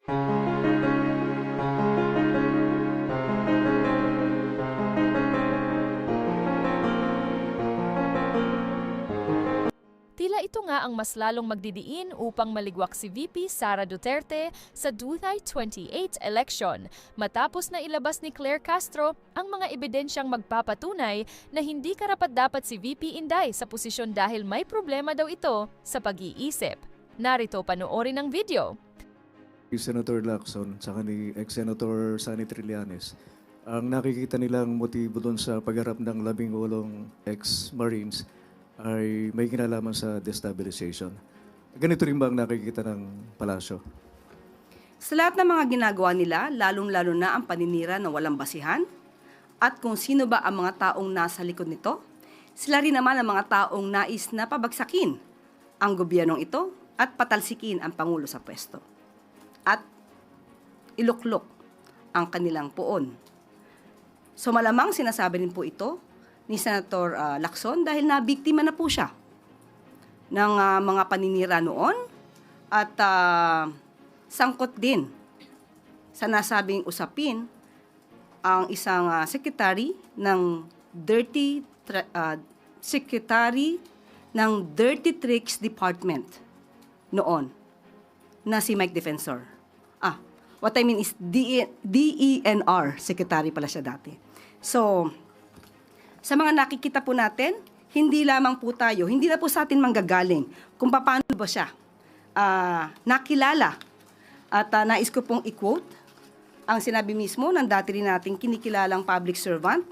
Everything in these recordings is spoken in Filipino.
Tila ito nga ang mas lalong magdidiin upang maligwak si VP Sara Duterte sa 2028 election matapos na ilabas ni Claire Castro ang mga ebidensyang magpapatunay na hindi karapat-dapat si VP Inday sa posisyon dahil may problema daw ito sa pag-iisip. Narito panoorin ang video. Senator Lacson sa ni ex-Senator Sonny Trillanes, ang nakikita nilang motibo doon sa pagharap ng 18 ex-Marines ay may kinalaman sa destabilization. Ganito rin ba ang nakikita ng palasyo? Sa lahat ng mga ginagawa nila, lalong-lalo na ang paninira na walang basihan, at kung sino ba ang mga taong nasa likod nito, sila rin naman ang mga taong nais na pabagsakin ang gobyernong ito at patalsikin ang Pangulo sa pwesto. At iluklok ang kanilang poon. So malamang sinasabi rin po ito ni Senator Lacson dahil nabiktima na po siya ng mga paninira noon at sangkot din sa nasabing usapin ang isang secretary ng Dirty Tricks Department noon na si Mike Defensor. What I mean is DENR secretary pala siya dati. So, sa mga nakikita po natin, hindi lamang po tayo, hindi na po sa atin manggagaling kung paano ba siya nakilala. At nais ko pong i-quote ang sinabi mismo ng dati rin nating kinikilalang public servant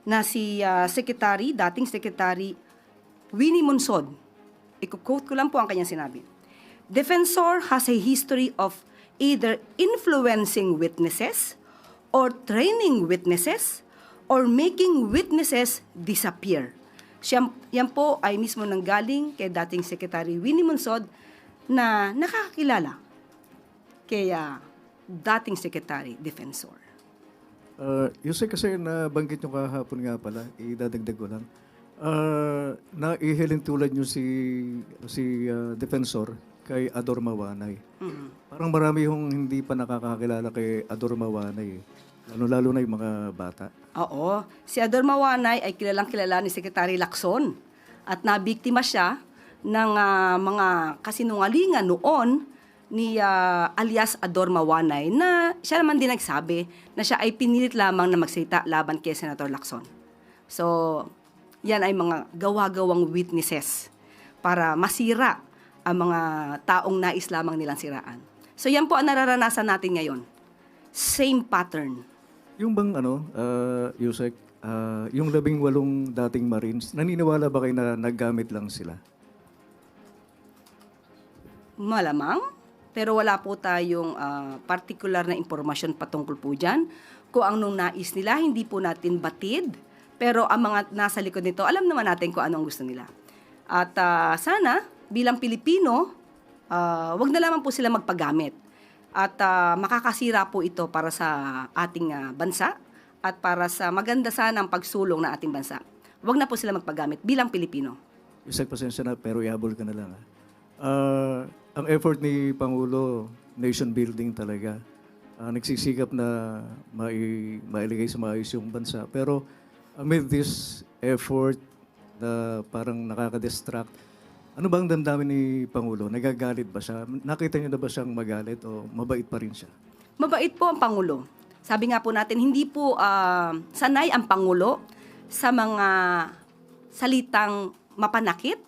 na si dating Secretary Winnie Monsod. I-quote ko lang po ang kanyang sinabi. Defensor has a history of either influencing witnesses or training witnesses or making witnesses disappear. Yan po ay mismo nanggaling kay dating Secretary Winnie Monsod na nakakilala kay dating Secretary Defensor. Yusek, kasi nabanggit nyo kahapon nga pala, idadagdag ko lang, na ihilin tulad nyo si Defensor kay Ador Mawanay. Parang marami yung hindi pa nakakakilala kay Ador Mawanay. Lalo na yung mga bata. Oo. Si Ador Mawanay ay kilalang-kilala ni Secretary Lacson at nabiktima siya ng mga kasinungalingan noon ni alias Ador Mawanay na siya naman din nagsabi na siya ay pinilit lamang na magsalita laban kay Senator Lacson. So, yan ay mga gawa-gawang witnesses para masira ang mga taong nais lamang nilang siraan. So, yan po ang nararanasan natin ngayon. Same pattern. Yung bang Yusek, yung 18 dating Marines, naniniwala ba kayo na naggamit lang sila? Malamang, pero wala po tayong particular na impormasyon patungkol po dyan. Kung anong nais nila, hindi po natin batid. Pero ang mga nasa likod nito, alam naman natin kung anong gusto nila. At sana, bilang Pilipino, wag na lamang po sila magpagamit. At makakasira po ito para sa ating bansa at para sa maganda sana ang pagsulong ng ating bansa. Huwag na po sila magpagamit bilang Pilipino. Yusek, pasensya na, pero ihabol ka na lang. Ang effort ni Pangulo, nation building talaga. Nagsisikap na mailigay sa maayos yung bansa. Pero amid this effort na parang nakaka-distract, ano ba ang damdamin ni Pangulo? Nagagalit ba siya? Nakita niyo na ba siyang magalit o mabait pa rin siya? Mabait po ang Pangulo. Sabi nga po natin, hindi po sanay ang Pangulo sa mga salitang mapanakit,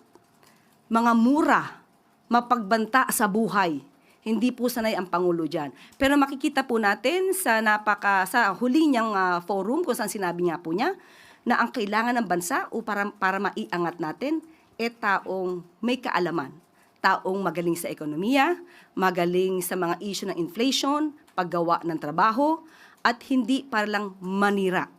mga mura, mapagbanta sa buhay. Hindi po sanay ang Pangulo dyan. Pero makikita po natin sa huli niyang forum kung saan sinabi nga po niya na ang kailangan ng bansa para maiangat natin taong may kaalaman, taong magaling sa ekonomiya, magaling sa mga issue ng inflation, paggawa ng trabaho, at hindi para lang manira.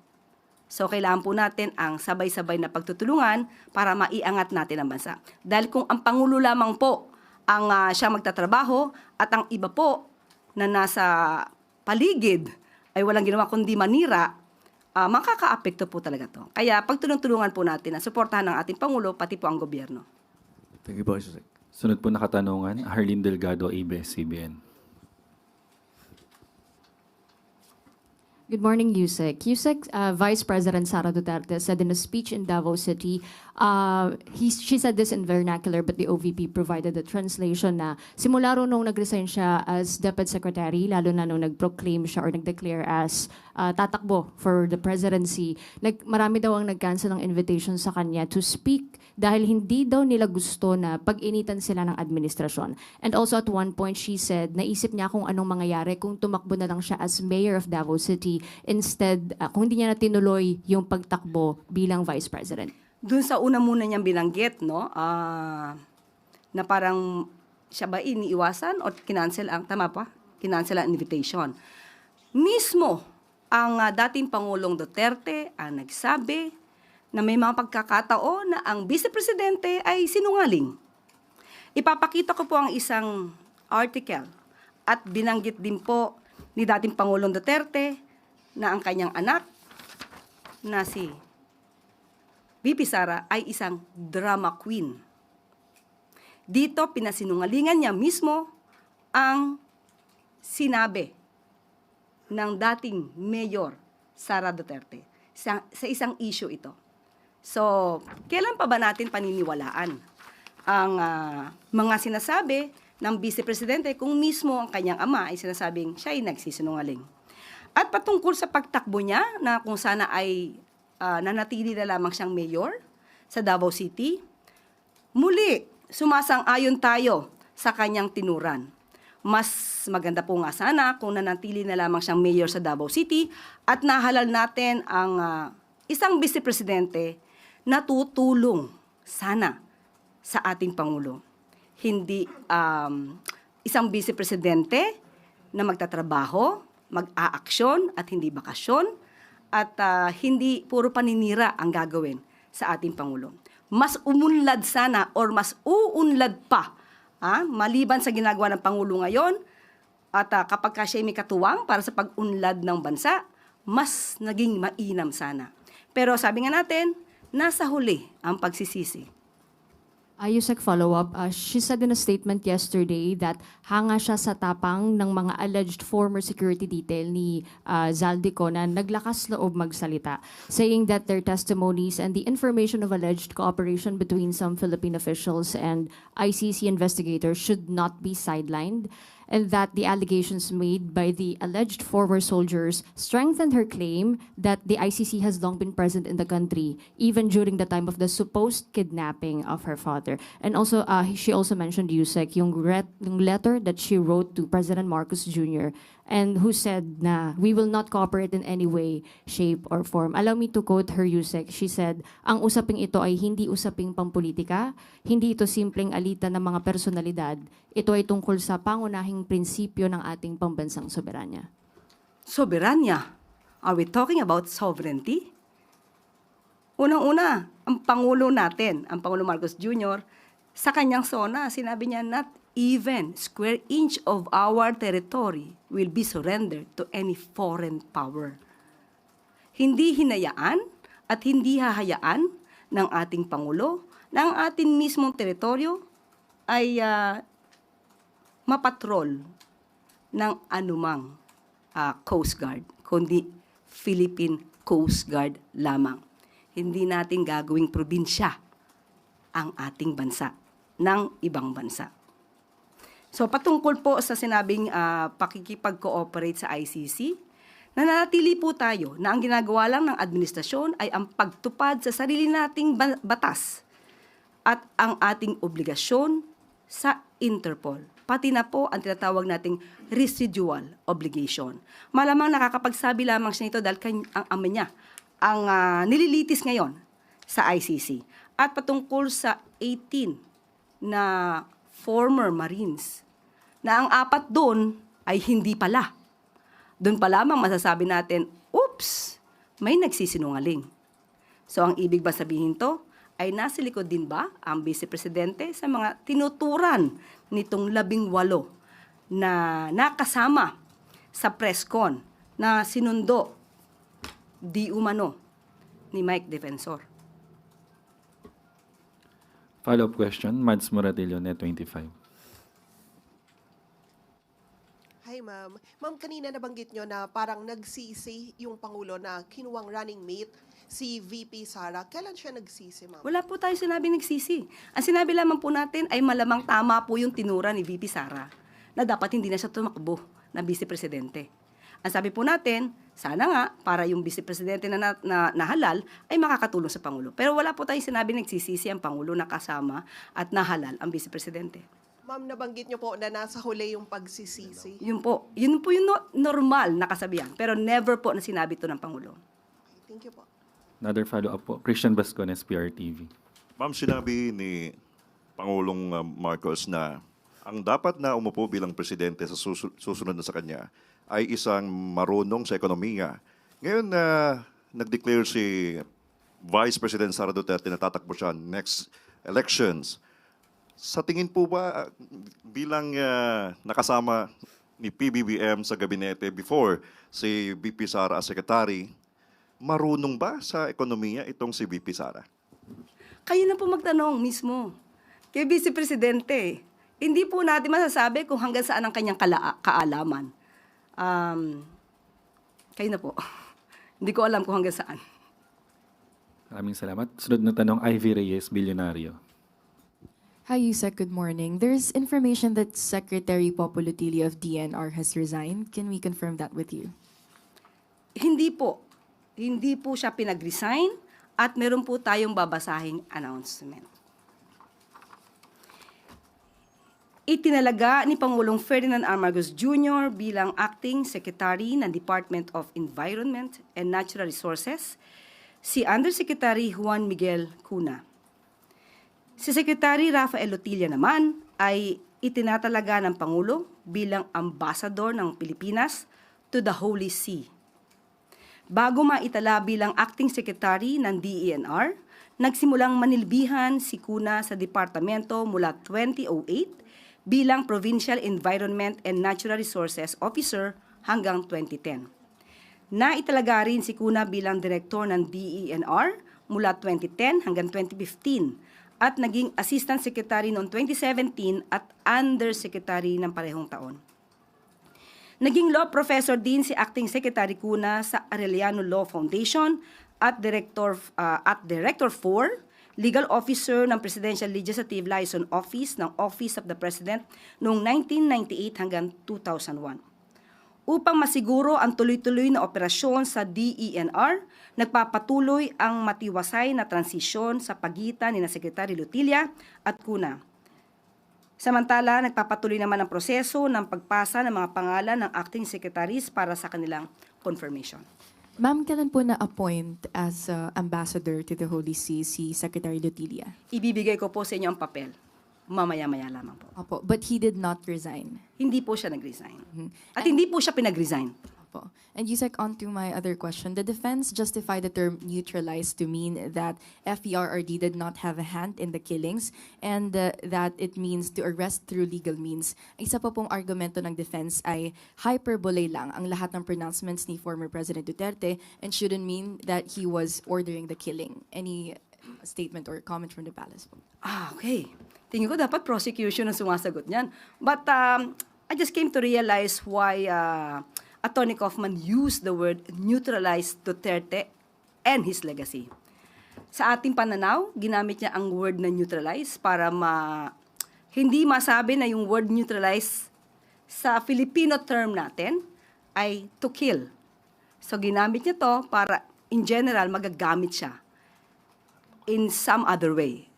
So, kailangan po natin ang sabay-sabay na pagtutulungan para maiangat natin ang bansa. Dahil kung ang Pangulo lamang po ang siya magtatrabaho at ang iba po na nasa paligid ay walang ginawa kundi manira, makaka-apekto po talaga to. Kaya pagtulong-tulungan po natin na suportahan ng ating Pangulo, pati po ang gobyerno. Thank you po, Yusek. Sunod po na katanungan, Harleen Delgado, ABS-CBN. Good morning, Yusek. Yusek, Vice President Sara Duterte said in a speech in Davao City, she said this in vernacular, but the OVP provided the translation na simula ro nung nag-resign siya as Deputy Secretary, lalo na nung nag-proclaim siya or nag-declare as tatakbo for the presidency, marami daw ang nag-cancel ng invitation sa kanya to speak dahil hindi daw nila gusto na pag-initan sila ng administrasyon. And also at one point, she said, naisip niya kung anong mangyayari kung tumakbo na lang siya as Mayor of Davao City instead, kung hindi niya na tinuloy yung pagtakbo bilang Vice President. Doon sa una muna niyang binanggit, no, na parang siya ba iniiwasan o kinancel ang, tama pa? Kinancel ang invitation. Mismo ang dating Pangulong Duterte ang nagsabi na may mga pagkakataon na ang Vice Presidente ay sinungaling. Ipapakita ko po ang isang article at binanggit din po ni dating Pangulong Duterte na ang kanyang anak na si VP Sara ay isang drama queen. Dito pinasinungalingan niya mismo ang sinabi ng dating Mayor Sara Duterte sa isang issue ito. So, kailan pa ba natin paniniwalaan ang mga sinasabi ng Vice Presidente kung mismo ang kanyang ama ay sinasabing siya ay nagsisinungaling? At patungkol sa pagtakbo niya na kung sana ay nanatili na lamang siyang mayor sa Davao City, muli sumasang-ayon tayo sa kanyang tinuran. Mas maganda po nga sana kung nanatili na lamang siyang mayor sa Davao City at nahalal natin ang isang Vice Presidente na tutulong sana sa ating Pangulo. Hindi isang Vice Presidente na magtatrabaho, mag-aaksyon at hindi bakasyon at hindi puro paninira ang gagawin sa ating Pangulo. Mas umunlad sana or mas uunlad pa maliban sa ginagawa ng Pangulo ngayon at kapag siya may katuwang para sa pag-unlad ng bansa, mas naging mainam sana. Pero sabi nga natin, nasa huli ang pagsisisi. Yusek, follow-up. She said in a statement yesterday that hanga siya sa tapang ng mga alleged former security detail ni Zaldico na naglakas loob magsalita, saying that their testimonies and the information of alleged cooperation between some Philippine officials and ICC investigators should not be sidelined, and that the allegations made by the alleged former soldiers strengthened her claim that the ICC has long been present in the country, even during the time of the supposed kidnapping of her father. And also, she also mentioned, Yusek, yung letter that she wrote to President Marcos Jr., and who said na, we will not cooperate in any way, shape, or form. Allow me to quote her, Yusek. She said, ang usaping ito ay hindi usaping pampolitika, hindi ito simpleng alitan ng mga personalidad, ito ay tungkol sa pangunahing prinsipyo ng ating pambansang soberanya. Soberanya? Are we talking about sovereignty? Unang-una, ang Pangulo natin, ang Pangulo Marcos Jr., sa kanyang sona, sinabi niya, not even square inch of our territory will be surrendered to any foreign power. Hindi hinayaan at hindi hahayaan ng ating Pangulo na ang ating mismong teritoryo ay mapatrol ng anumang Coast Guard, kundi Philippine Coast Guard lamang. Hindi natin gagawing probinsya ang ating bansa ng ibang bansa. So patungkol po sa sinabing pakikipag-cooperate sa ICC, nananatili po tayo na ang ginagawa lang ng administrasyon ay ang pagtupad sa sarili nating batas at ang ating obligasyon sa Interpol. Pati na po ang tinatawag nating residual obligation. Malamang nakakapagsabi lamang siya nito dahil ang ama niya ang nililitis ngayon sa ICC. At patungkol sa 18 na former Marines, na ang 4 doon ay hindi pala. Doon pa lamang masasabi natin, oops, may nagsisinungaling. So ang ibig ba sabihin to, ay nasa likod din ba ang Vice Presidente sa mga tinuturan nitong 18 na nakasama sa presscon na sinundo di umano ni Mike Defensor? Follow-up question, Mads Moradillo, Net 25. Hi, ma'am. Ma'am, kanina nabanggit nyo na parang nagsisi yung Pangulo na kinuwang running mate si VP Sara. Kailan siya nagsisi, ma'am? Wala po tayo sinabi nagsisi. Ang sinabi lamang po natin ay malamang tama po yung tinura ni VP Sara na dapat hindi na siya tumakbo na Vice Presidente. Ang sabi po natin, sana nga para yung Vice Presidente na halal ay makakatulong sa Pangulo. Pero wala po tayo sinabi nagsisisi ang Pangulo na kasama at nahalal ang Vice Presidente. Ma'am, nabanggit nyo po na nasa huli yung pagsisisi. Yun po yung normal na kasabihan. Pero never po na sinabi to ng Pangulo. Thank you po. Another follow-up po. Christian Bascones, PRTV. Ma'am, sinabi ni Pangulong Marcos na ang dapat na umupo bilang presidente sa susunod na sa kanya ay isang marunong sa ekonomiya. Ngayon na nag-declare si Vice President Sara Duterte na tatakbo siya next elections, sa tingin po ba bilang nakasama ni PBBM sa gabinete before si VP Sara as secretary, marunong ba sa ekonomiya itong si VP Sara? Kayo na po magtanong mismo kay Vice Presidente. Hindi po natin masasabi kung hanggang saan ang kanyang kaalaman. Kayo na po. Hindi ko alam kung hanggang saan. Maraming salamat. Sunod na tanong, Ivy Reyes, Bilyonaryo. Hi, Yusek. Good morning. There's information that Secretary Popo Lutili of DNR has resigned. Can we confirm that with you? Hindi po. Hindi po siya pinag-resign at meron po tayong babasahing announcement. Itinalaga ni Pangulong Ferdinand R. Marcos Jr. bilang Acting Secretary ng Department of Environment and Natural Resources si Undersecretary Juan Miguel Cuna. Si Secretary Rafael Lutilla naman ay itinatalaga ng Pangulo bilang Ambassador ng Pilipinas to the Holy See. Bago maitala bilang Acting Secretary ng DENR, nagsimulang manilbihan si Cuna sa departamento mula 2008 bilang Provincial Environment and Natural Resources Officer hanggang 2010. Naitalaga rin si Cuna bilang Direktor ng DENR mula 2010 hanggang 2015 at naging Assistant Secretary noong 2017 at Undersecretary ng parehong taon. Naging law professor din si Acting Secretary Cuna sa Arellano Law Foundation at Director 4, Legal Officer ng Presidential Legislative Liaison Office ng Office of the President noong 1998 hanggang 2001. Upang masiguro ang tuloy-tuloy na operasyon sa DENR, nagpapatuloy ang matiwasay na transisyon sa pagitan ni Secretary Lutilla at Cuna. Samantala, nagpapatuloy naman ang proseso ng pagpasa ng mga pangalan ng acting secretaries para sa kanilang confirmation. Ma'am, kailan po na-appoint as ambassador to the Holy See si Secretary Lutilla? Ibibigay ko po sa inyo ang papel. Mamaya-maya lamang po. Opo, but he did not resign. Hindi po siya nag-resign. At hindi po siya pinag-resign. Opo. And Yusek, on to my other question. The defense justified the term neutralized to mean that FERRD did not have a hand in the killings and that it means to arrest through legal means. Isa pa pong argumento ng defense ay hyperbole lang ang lahat ng pronouncements ni former President Duterte and shouldn't mean that he was ordering the killing. Any statement or comment from the palace? Okay. Tingin ko dapat prosecution ang sumasagot niyan. But I just came to realize why Attorney Kaufman used the word neutralize Duterte and his legacy. Sa ating pananaw, ginamit niya ang word na neutralize para hindi masabi na yung word neutralize sa Filipino term natin ay to kill. So ginamit niya to para in general magagamit siya in some other way.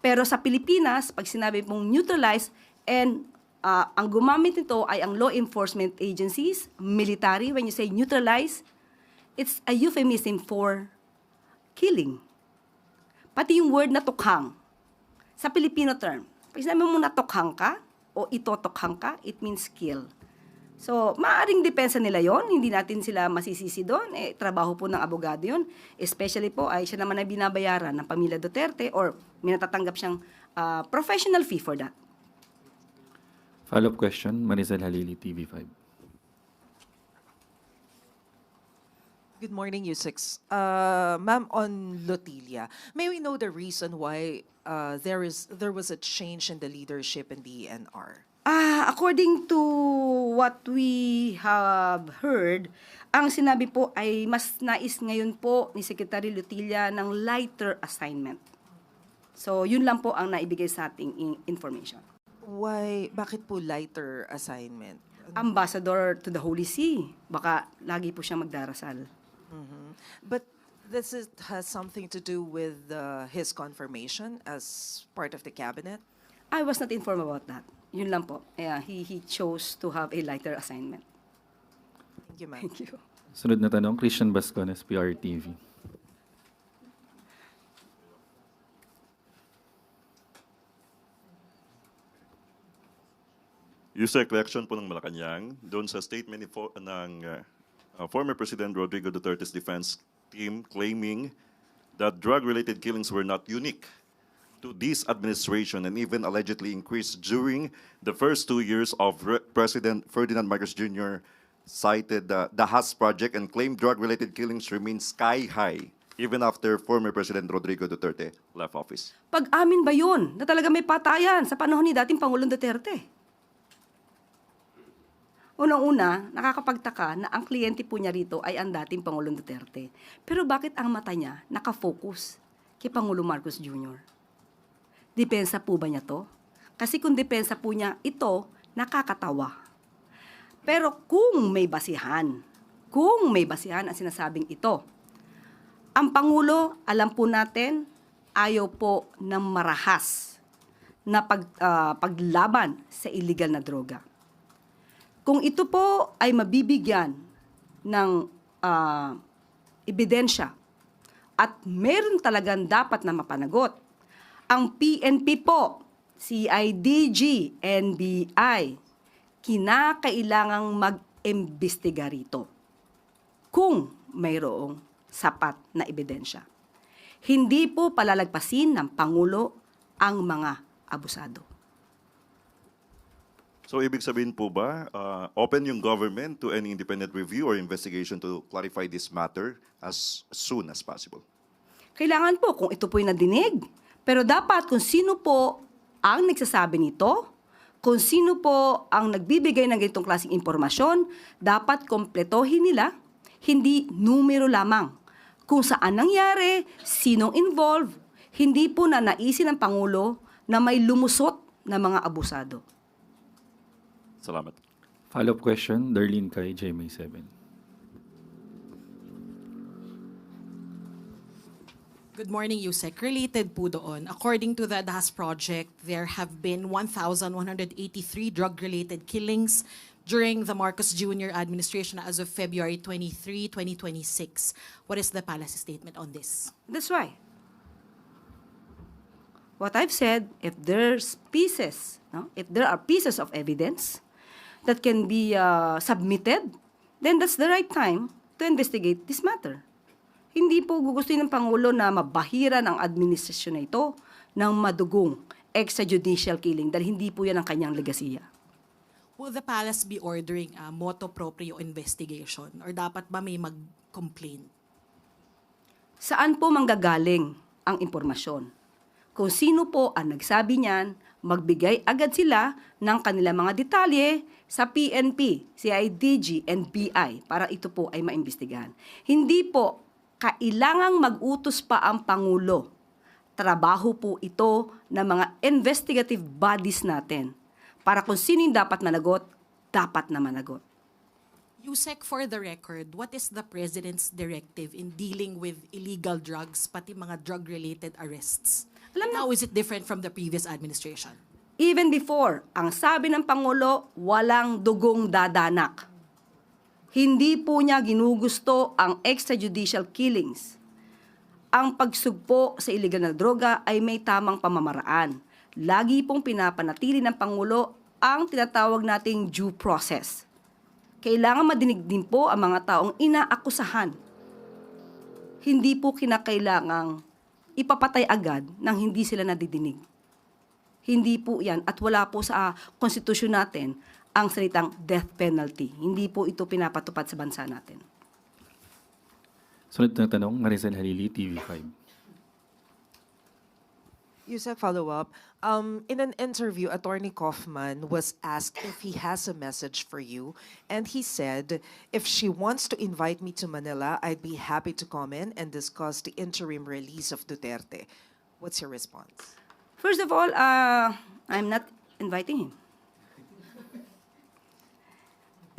Pero sa Pilipinas, pag sinabi mong neutralize and ang gumamit nito ay ang law enforcement agencies, military. When you say neutralize, it's a euphemism for killing. Pati yung word na tukhang. Sa Filipino term, pag sinabi mo natukhang ka o itotokhang ka, it means kill. So, maaaring depensa nila yon, hindi natin sila masisisi doon. Trabaho po ng abogado yon. Especially po ay siya naman ay binabayaran ng pamilya Duterte or may natatanggap siyang professional fee for that. Follow-up question, Marisol Halili, TV5. Good morning, Yusek. Ma'am, on Lutilla, may we know the reason why there was a change in the leadership in the DENR? According to what we have heard, ang sinabi po ay mas nais ngayon po ni Secretary Lutilla ng lighter assignment. So, yun lang po ang naibigay sa ating information. Bakit po lighter assignment? Ambassador to the Holy See. Baka lagi po siyang magdarasal. But has something to do with his confirmation as part of the cabinet? I was not informed about that. Yun lang po. He chose to have a lighter assignment. Thank you, ma'am. Thank you. Sunod na tanong, Christian Bascones, PRTV. User reaction po ng Malacanang doon sa statement ng former President Rodrigo Duterte's defense team claiming that drug-related killings were not unique to this administration and even allegedly increased during the first 2 years of President Ferdinand Marcos Jr. cited the Haas Project and claimed drug-related killings remain sky high even after former President Rodrigo Duterte left office. Pag-amin ba yun na talaga may patayan sa panahon ni dating Pangulong Duterte? Unang-una, nakakapagtaka na ang kliyente po niya rito ay ang dating Pangulong Duterte. Pero bakit ang mata niya nakafocus kay Pangulong Marcos Jr.? Depensa po ba niya to? Kasi kung depensa po niya, ito nakakatawa. Pero kung may basihan ang sinasabing ito, ang Pangulo, alam po natin, ayaw po ng marahas na paglaban sa illegal na droga. Kung ito po ay mabibigyan ng ebidensya at meron talagang dapat na mapanagot, ang PNP po, CIDG, NBI, kinakailangang mag-imbestiga rito kung mayroong sapat na ebidensya. Hindi po palalagpasin ng Pangulo ang mga abusado. So ibig sabihin po ba, open yung government to any independent review or investigation to clarify this matter as soon as possible? Kailangan po kung ito po'y nadinig. Pero dapat kung sino po ang nagsasabi nito, kung sino po ang nagbibigay ng ganitong klaseng impormasyon, dapat kompletohin nila, hindi numero lamang. Kung saan nangyari, sinong involved, hindi po na naisin ng Pangulo na may lumusot na mga abusado. Salamat. Follow-up question, Darlene Kay, GMA 7. Good morning, Yusek. Related po doon, according to the DAS project, there have been 1,183 drug-related killings during the Marcos Jr. administration as of February 23, 2026. What is the palace statement on this? That's why. What I've said, if there's pieces, if there are pieces of evidence that can be submitted, then that's the right time to investigate this matter. Hindi po gugustuhin ng Pangulo na mabahiran ang administrasyon na ito ng madugong extrajudicial killing dahil hindi po yan ang kanyang legasiya. Will the palace be ordering a motu proprio investigation or dapat ba may mag-complain? Saan po manggagaling ang impormasyon? Kung sino po ang nagsabi niyan, magbigay agad sila ng kanilang mga detalye sa PNP, CIDG, and BI para ito po ay maimbestigahan. Hindi po kailangang mag-utos pa ang Pangulo. Trabaho po ito ng mga investigative bodies natin para kung sino yung dapat managot, dapat na managot. Yusek, for the record, what is the President's directive in dealing with illegal drugs, pati mga drug-related arrests? And how is it different from the previous administration? Even before, ang sabi ng Pangulo, walang dugong dadanak. Hindi po niya ginugusto ang extrajudicial killings. Ang pagsugpo sa illegal na droga ay may tamang pamamaraan. Lagi pong pinapanatili ng Pangulo ang tinatawag nating due process. Kailangan madinig din po ang mga taong inaakusahan. Hindi po kinakailangang ipapatay agad nang hindi sila nadidinig. Hindi po yan at wala po sa konstitusyon natin ang salitang death penalty. Hindi po ito pinapatupad sa bansa natin. Sunod na tanong, Maricel Halili, TV5. Yusek, follow-up. In an interview, Attorney Kaufman was asked if he has a message for you, and he said, if she wants to invite me to Manila, I'd be happy to come in and discuss the interim release of Duterte. What's your response? First of all, I'm not inviting him.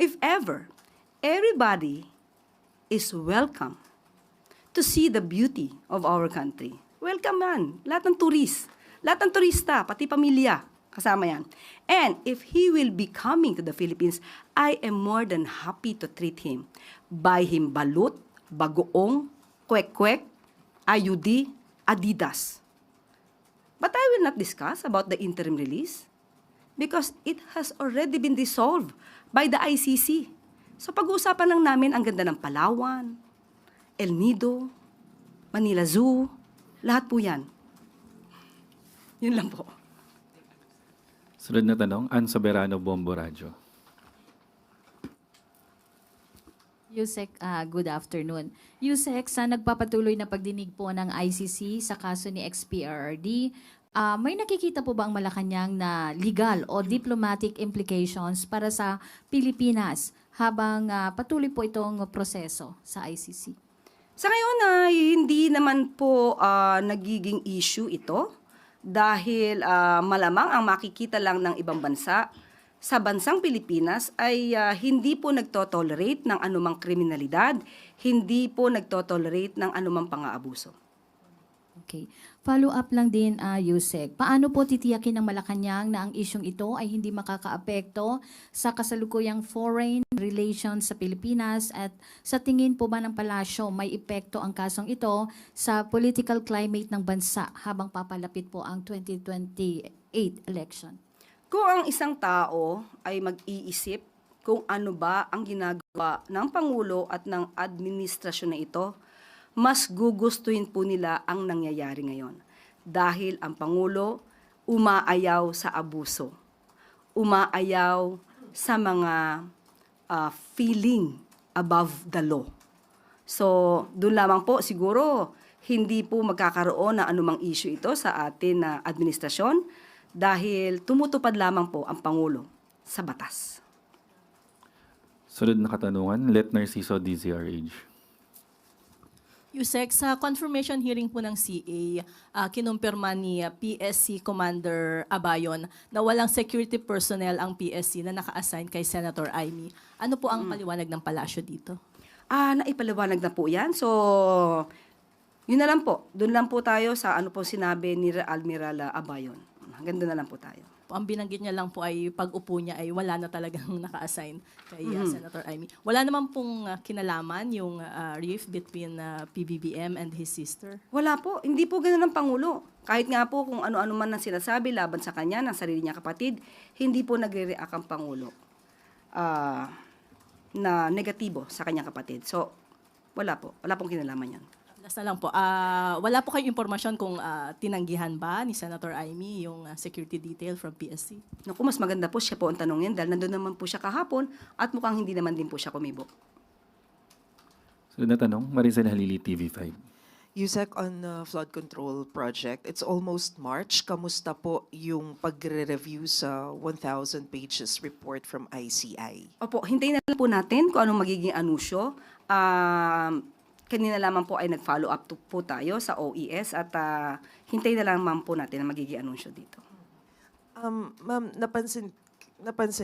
If ever, everybody is welcome to see the beauty of our country. Welcome man. Lahat ng turista, pati pamilya, kasama yan. And if he will be coming to the Philippines, I am more than happy to treat him. Buy him balut, bagoong, kwek-kwek, ayudi, Adidas. But I will not discuss about the interim release because it has already been dissolved by the ICC. So pag-uusapan lang namin ang ganda ng Palawan, El Nido, Manila Zoo, lahat po yan. Yun lang po. Sunod na tanong, Ann Soberano, Bombo Radio. Yusek, good afternoon. Yusek, sa nagpapatuloy na pagdinig po ng ICC sa kaso ni XPRRD, may nakikita po ba ang Malacanang na legal o diplomatic implications para sa Pilipinas habang patuloy po itong proseso sa ICC? Sa ngayon ay hindi naman po nagiging issue ito dahil malamang ang makikita lang ng ibang bansa sa bansang Pilipinas ay hindi po nagtotolerate ng anumang kriminalidad, hindi po nagtotolerate ng anumang pang-aabuso. Okay. Follow up lang din, Yusek. Paano po titiyakin ng Malacanang na ang isyong ito ay hindi makakaapekto sa kasalukuyang foreign relations sa Pilipinas at sa tingin po ba ng palasyo may epekto ang kasong ito sa political climate ng bansa habang papalapit po ang 2028 election? Kung ang isang tao ay mag-iisip kung ano ba ang ginagawa ng Pangulo at ng administrasyon na ito, mas gugustuhin po nila ang nangyayari ngayon. Dahil ang Pangulo umaayaw sa abuso. Umaayaw sa mga feeling above the law. So, doon lamang po siguro hindi po magkakaroon ng anumang issue ito sa atin na administrasyon dahil tumutupad lamang po ang Pangulo sa batas. Sunod na katanungan, Let Narciso, DZRH. Yusek, sa confirmation hearing po ng CA, kinumpirma ni PSC Commander Abayon na walang security personnel ang PSC na naka-assign kay Senator Amy. Ano po ang paliwanag ng palasyo dito? Naipaliwanag na po yan. So, yun na lang po. Doon lang po tayo sa ano po sinabi ni Admiral Abayon. Hanggang doon na lang po tayo. Ang binanggit niya lang po ay pag-upo niya ay wala na talagang naka-assign kay Senator Amy. Wala naman pong kinalaman yung rift between PBBM and his sister? Wala po. Hindi po ganoon ang Pangulo. Kahit nga po kung ano-ano man ang sinasabi laban sa kanya, ng sarili niya kapatid, hindi po nagre-react ang Pangulo na negatibo sa kanyang kapatid. So, wala po. Wala pong kinalaman yan. Last na lang po, wala po kayong impormasyon kung tinanggihan ba ni Senator Amy yung security detail from PSC? Naku, mas maganda po siya po ang tanongin dahil nandun naman po siya kahapon at mukhang hindi naman din po siya kumibo. Sunod na tanong, Maricel Halili, TV5. Yusek, on flood control project, it's almost March. Kamusta po yung pagre-review sa 1,000 pages report from ICI? Opo, hintayin na lang po natin kung anong magiging anunsyo. Kanina lamang po ay nag-follow up po tayo sa OES at hintayin na lamang po natin ang magiging anunsyo dito. Ma'am, napansin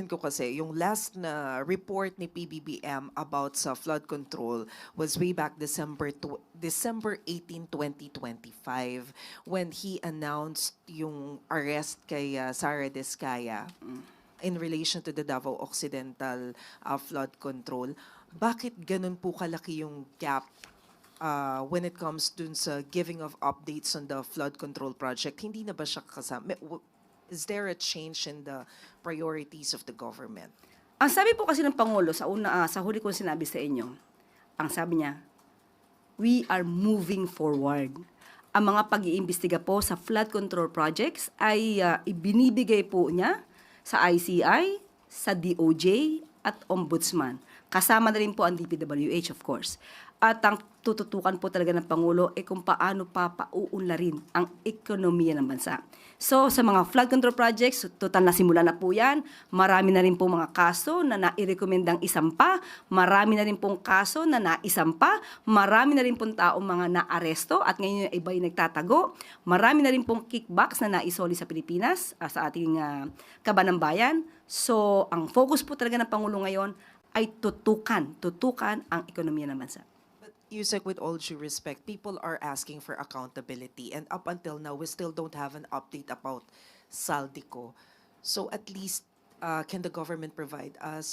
ko kasi yung last na report ni PBBM about sa flood control was way back December 18, 2025 when he announced yung arrest kay Sara Diskaya in relation to the Davao Occidental flood control. Bakit ganun po kalaki yung gap when it comes dun sa giving of updates on the flood control project? Hindi na ba siya kasama? Is there a change in the priorities of the government? Ang sabi po kasi ng Pangulo sa huli kong sinabi sa inyo, ang sabi niya, we are moving forward. Ang mga pag-iimbestiga po sa flood control projects ay ibinibigay po niya sa ICI, sa DOJ at Ombudsman. Kasama na rin po ang DPWH, of course. At ang tututukan po talaga ng Pangulo ay kung paano papauunlarin ang ekonomiya ng bansa. So sa mga flood control projects, total na simula na po yan. Marami na rin po mga kaso na nairekomendang isampa. Marami na rin pong kaso na naisampa. Marami na rin pong taong mga naaresto at ngayon yung iba ay nagtatago. Marami na rin pong kickbacks na naisoli sa Pilipinas, sa ating kabanang bayan. So ang focus po talaga ng Pangulo ngayon ay tutukan ang ekonomiya ng bansa. Yusek, with all due respect, people are asking for accountability, and up until now, we still don't have an update about Saldico. So at least, can the government provide us,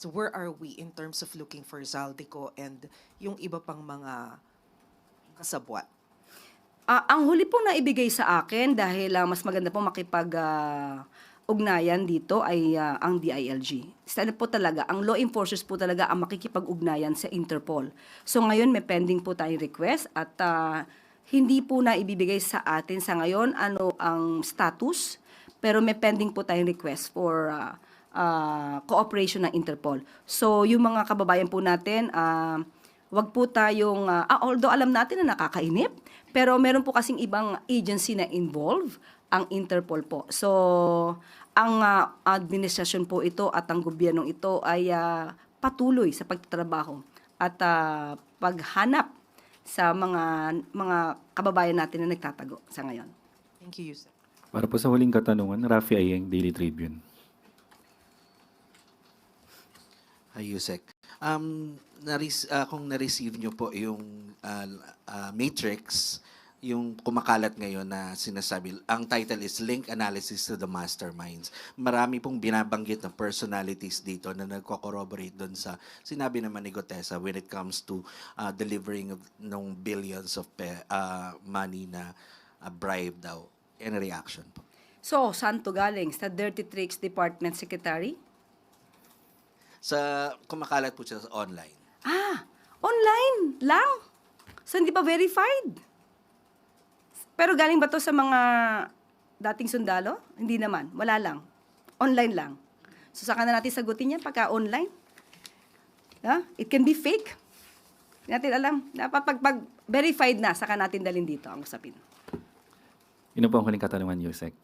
where are we in terms of looking for Saldico and yung iba pang mga kasabwat? Ang huli pong naibigay sa akin dahil mas maganda po ugnayan dito ay ang DILG. Sana po talaga, ang law enforcers po talaga ang makikipag-ugnayan sa Interpol. So ngayon may pending po tayong request at hindi po na ibibigay sa atin sa ngayon ano ang status, pero may pending po tayong request for cooperation ng Interpol. So yung mga kababayan po natin, wag po tayong, although alam natin na nakakainip, pero meron po kasing ibang agency na involved, ang Interpol po. So, ang administrasyon po ito at ang gobyernong ito ay patuloy sa pagtatrabaho at paghanap sa mga kababayan natin na nagtatago sa ngayon. Thank you, Yusek. Para po sa huling katanungan, Rafi Ayeng, Daily Tribune. Hi, Yusek. Kung na-receive nyo po yung matrix, yung kumakalat ngayon na sinasabi, ang title is Link Analysis to the Masterminds. Marami pong binabanggit na personalities dito na nagko-corroborate doon sa sinabi naman ni Gotesa when it comes to delivering of nung billions of money na bribe daw. Any reaction po? So, saan to galing? Sa Dirty Tricks Department Secretary? Sa kumakalat po siya sa online. Online lang. So, hindi pa verified. Pero galing ba to sa mga dating sundalo? Hindi naman. Wala lang. Online lang. So, saka na natin sagutin yan pagka online. It can be fake. Hindi natin alam. Pag verified na, saka natin dalhin dito ang usapin. Yun po ang huling katanungan, Yusek.